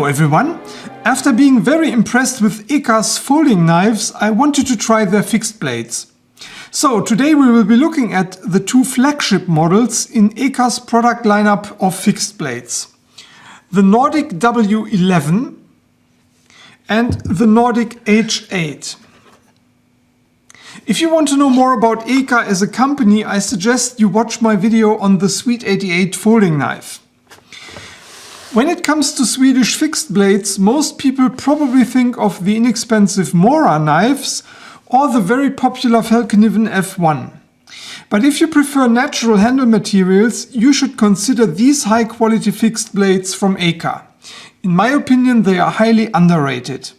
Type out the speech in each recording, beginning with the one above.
everyone! After being very impressed with EKA's folding knives, I wanted to try their fixed blades. So today we will be looking at the two flagship models in EKA's product lineup of fixed blades. The Nordic W11 and the Nordic H8. If you want to know more about EKA as a company, I suggest you watch my video on the Sweet 88 folding knife. When it comes to Swedish fixed blades, most people probably think of the inexpensive Mora knives or the very popular Falkeniven F1. But if you prefer natural handle materials, you should consider these high-quality fixed blades from EKA. In my opinion, they are highly underrated.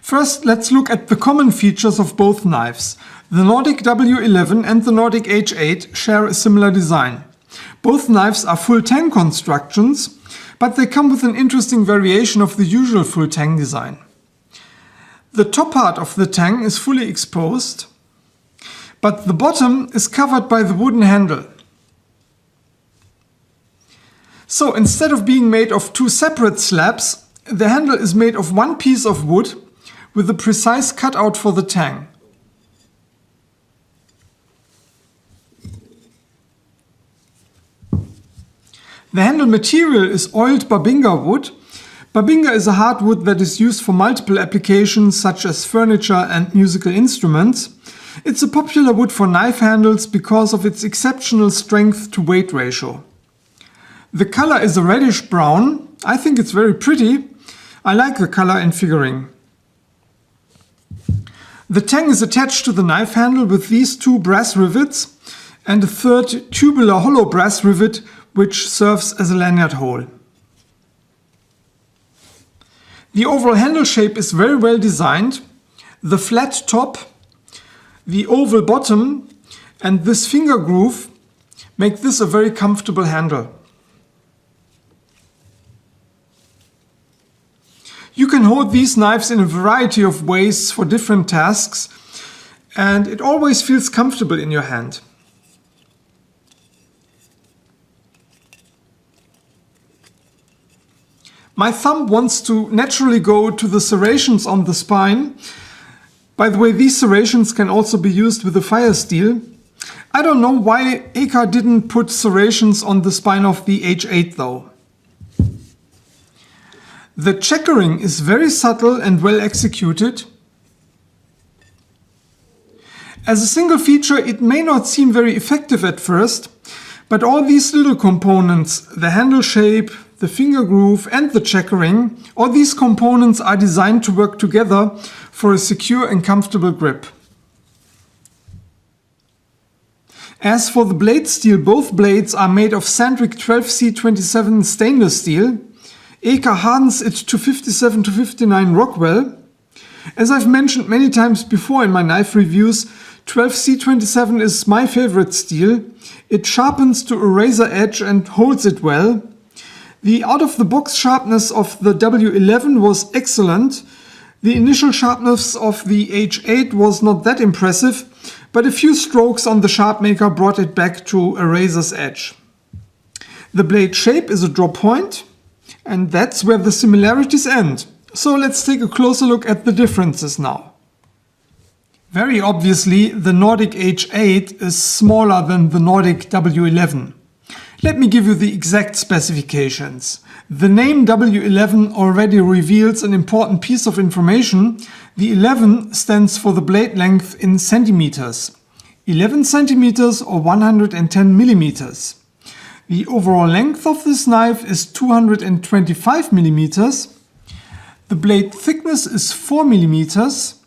First, let's look at the common features of both knives. The Nordic W11 and the Nordic H8 share a similar design. Both knives are full tang constructions, but they come with an interesting variation of the usual full tang design. The top part of the tang is fully exposed, but the bottom is covered by the wooden handle. So instead of being made of two separate slabs, the handle is made of one piece of wood with a precise cutout for the tang. The handle material is oiled babinga wood. Babinga is a hardwood that is used for multiple applications such as furniture and musical instruments. It's a popular wood for knife handles because of its exceptional strength to weight ratio. The color is a reddish brown. I think it's very pretty. I like the color and figuring. The tang is attached to the knife handle with these two brass rivets and a third tubular hollow brass rivet which serves as a lanyard hole. The overall handle shape is very well designed. The flat top, the oval bottom and this finger groove make this a very comfortable handle. You can hold these knives in a variety of ways for different tasks, and it always feels comfortable in your hand. My thumb wants to naturally go to the serrations on the spine. By the way, these serrations can also be used with a fire steel. I don't know why EKA didn't put serrations on the spine of the H8 though. The checkering is very subtle and well executed. As a single feature, it may not seem very effective at first, but all these little components, the handle shape, the finger groove and the checkering, all these components are designed to work together for a secure and comfortable grip. As for the blade steel, both blades are made of Sandvik 12C27 stainless steel. EKA hardens it to 57 to 59 Rockwell. As I've mentioned many times before in my knife reviews, 12C27 is my favorite steel. It sharpens to a razor edge and holds it well. The out-of-the-box sharpness of the W11 was excellent. The initial sharpness of the H8 was not that impressive, but a few strokes on the sharp maker brought it back to a razor's edge. The blade shape is a drop point, and that's where the similarities end. So let's take a closer look at the differences now. Very obviously, the Nordic H8 is smaller than the Nordic W11. Let me give you the exact specifications. The name W11 already reveals an important piece of information. The 11 stands for the blade length in centimeters. 11 centimeters or 110 millimeters. The overall length of this knife is 225 millimeters. The blade thickness is 4 millimeters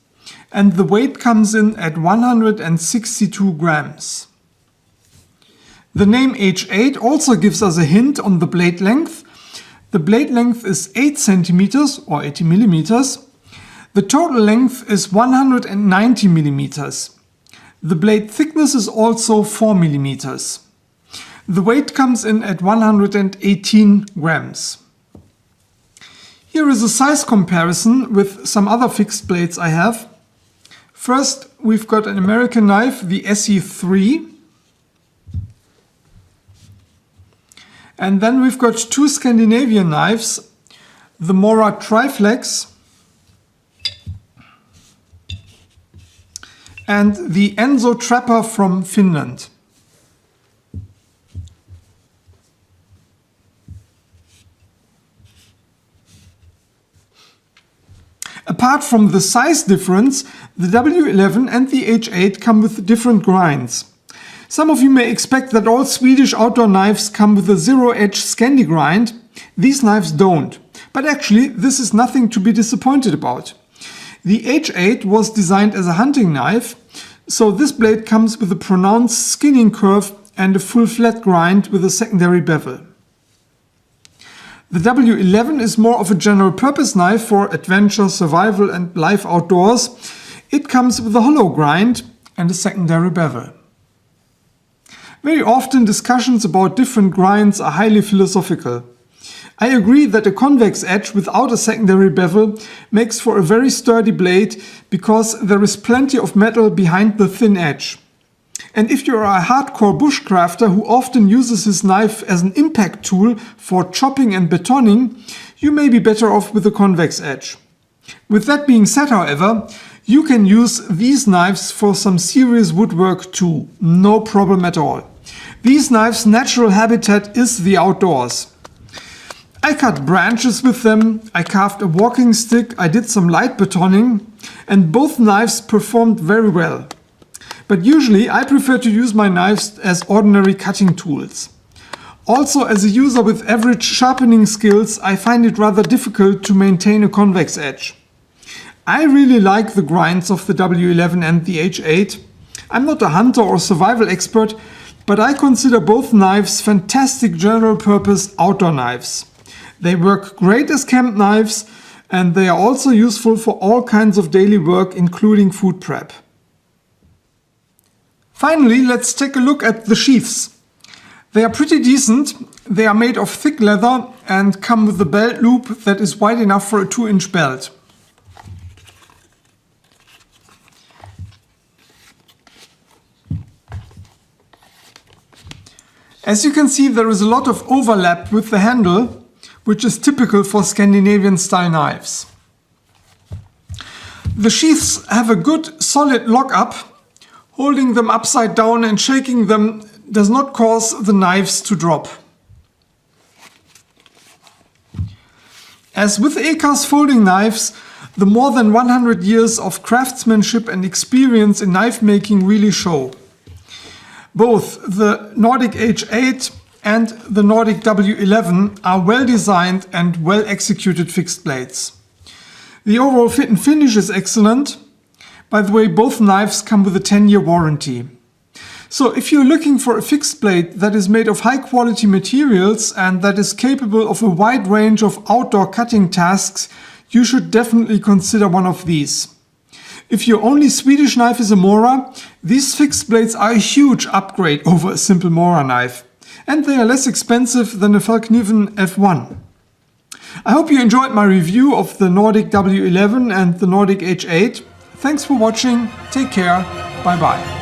and the weight comes in at 162 grams. The name H8 also gives us a hint on the blade length. The blade length is 8 centimeters or 80 millimeters. The total length is 190 millimeters. The blade thickness is also 4 millimeters. The weight comes in at 118 grams. Here is a size comparison with some other fixed blades I have. First, we've got an American knife, the SE3. And then we've got two Scandinavian knives, the Mora Triflex, and the Enso Trapper from Finland. Apart from the size difference, the W11 and the H8 come with different grinds. Some of you may expect that all Swedish outdoor knives come with a zero-edge Scandi grind. These knives don't. But actually, this is nothing to be disappointed about. The H8 was designed as a hunting knife, so this blade comes with a pronounced skinning curve and a full flat grind with a secondary bevel. The W11 is more of a general purpose knife for adventure, survival and life outdoors. It comes with a hollow grind and a secondary bevel. Very often discussions about different grinds are highly philosophical. I agree that a convex edge without a secondary bevel makes for a very sturdy blade because there is plenty of metal behind the thin edge. And if you are a hardcore bushcrafter who often uses his knife as an impact tool for chopping and betoning, you may be better off with a convex edge. With that being said, however, you can use these knives for some serious woodwork too, no problem at all. These knives' natural habitat is the outdoors. I cut branches with them, I carved a walking stick, I did some light betoning, and both knives performed very well. But usually I prefer to use my knives as ordinary cutting tools. Also, as a user with average sharpening skills, I find it rather difficult to maintain a convex edge. I really like the grinds of the W11 and the H8. I'm not a hunter or survival expert, but I consider both knives fantastic general purpose outdoor knives. They work great as camp knives, and they are also useful for all kinds of daily work, including food prep. Finally, let's take a look at the sheaths. They are pretty decent. They are made of thick leather and come with a belt loop that is wide enough for a 2-inch belt. As you can see, there is a lot of overlap with the handle, which is typical for Scandinavian style knives. The sheaths have a good solid lock-up. Holding them upside down and shaking them does not cause the knives to drop. As with EKA's folding knives, the more than 100 years of craftsmanship and experience in knife making really show. Both the Nordic H8 and the Nordic W11 are well designed and well executed fixed blades. The overall fit and finish is excellent. By the way, both knives come with a 10-year warranty. So if you're looking for a fixed blade that is made of high quality materials and that is capable of a wide range of outdoor cutting tasks, you should definitely consider one of these. If your only Swedish knife is a Mora, these fixed blades are a huge upgrade over a simple Mora knife. And they are less expensive than a Falkniven F1. I hope you enjoyed my review of the Nordic W11 and the Nordic H8. Thanks for watching, take care, bye bye.